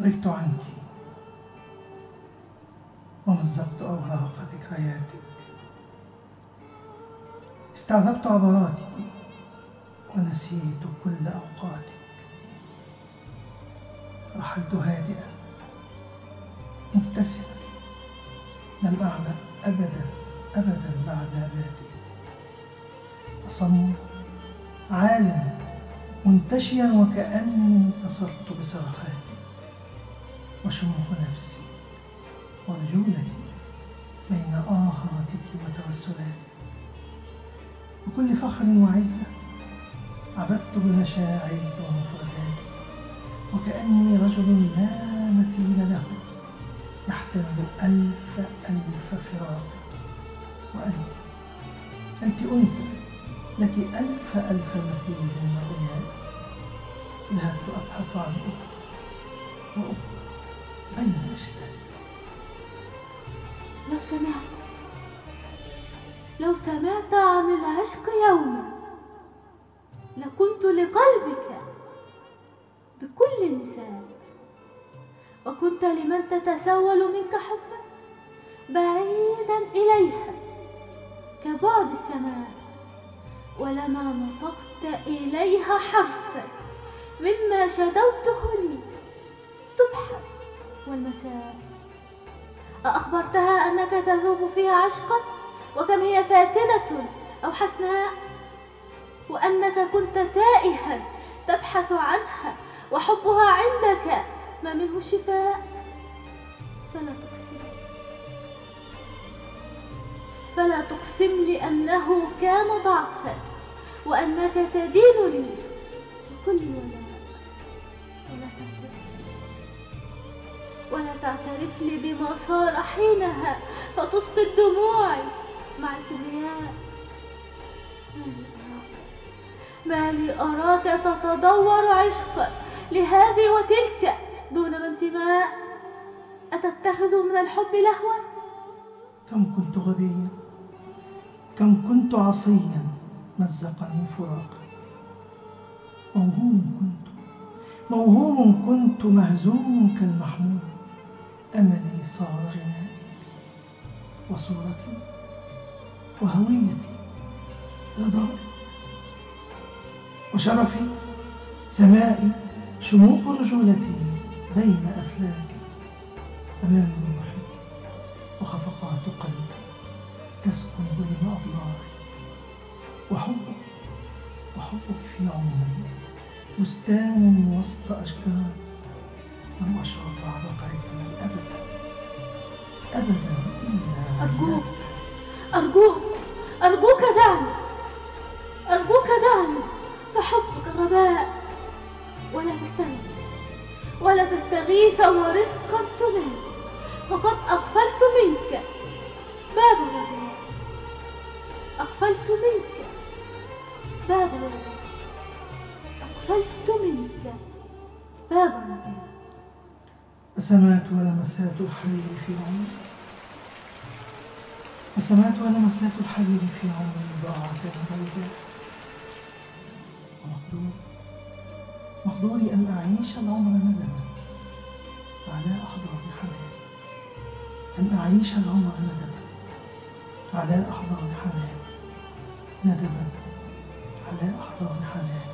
غبت عنك ومزقت أوراق ذكرياتك، استعذبت عبراتك ونسيت كل أوقاتك. رحلت هادئا مبتسما، لم أعبأ أبدا أبدا بعذاباتك. أصم عالم منتشيا وكأني انتصرت بصرخاتك، وشموخ نفسي ورجولتي بين آهاتك وتوسلاتك. بكل فخر وعزة عبثت بمشاعرك ومفرداتك، وكأني رجل لا مثيل له يحتمل ألف فراق. وأنت أنثى لك ألف مثيل من الرياء. ذهبت أبحث عن أخرى بين أشكالك. لو سمعت عن العشق يوما لكنت لقلبك بكل النساء، وكنت لمن تتسول منك حبا بعيدا إليها كبعد السماء، ولما نطقت إليها حرفا مما شدوته لي الصبح والمساء. أخبرتها أنك تذوب فيها عشقا وكم هي فاتنة أو حسناء، وأنك كنت تائها تبحث عنها وحبها عندك ما منه شفاء. فلا تقسم لي أنه كان ضعفا وأنك تدين لي بكل ولاء، ولا تعترف لي بما صار حينها فتسقط دموعي مع الكبرياء. ما لي أراك تتدور عشقا لهذه وتلك دون انتماء. أتتخذ من الحب لهوا؟ كم كنت غبيا، كم كنت عصيا مزقني فراقك. موهوم كنت مهزوم كالمحمول. أملي صار غنائي وصورتي وهويتي رضائي، وشرفي سمائي شموخ رجولتي بين أفلاكي. أمان روحي وخفقات قلبي تسكن بين أضلاعي، وحبك في عمري بستان وسط أشجار. لم أشعر بعبقرتي أبدا إلا أرجوك دعني، فحبك غباء. ولا تستغيث ورفقا تنادي، فقد أقفلت منك باب الرجاء. وسمعت ولمسات الحرير في عمري ضاعت الرجاء. ومقدوري أن أعيش العمر ندما على أحضان حنان، ندما على أحضان حنان.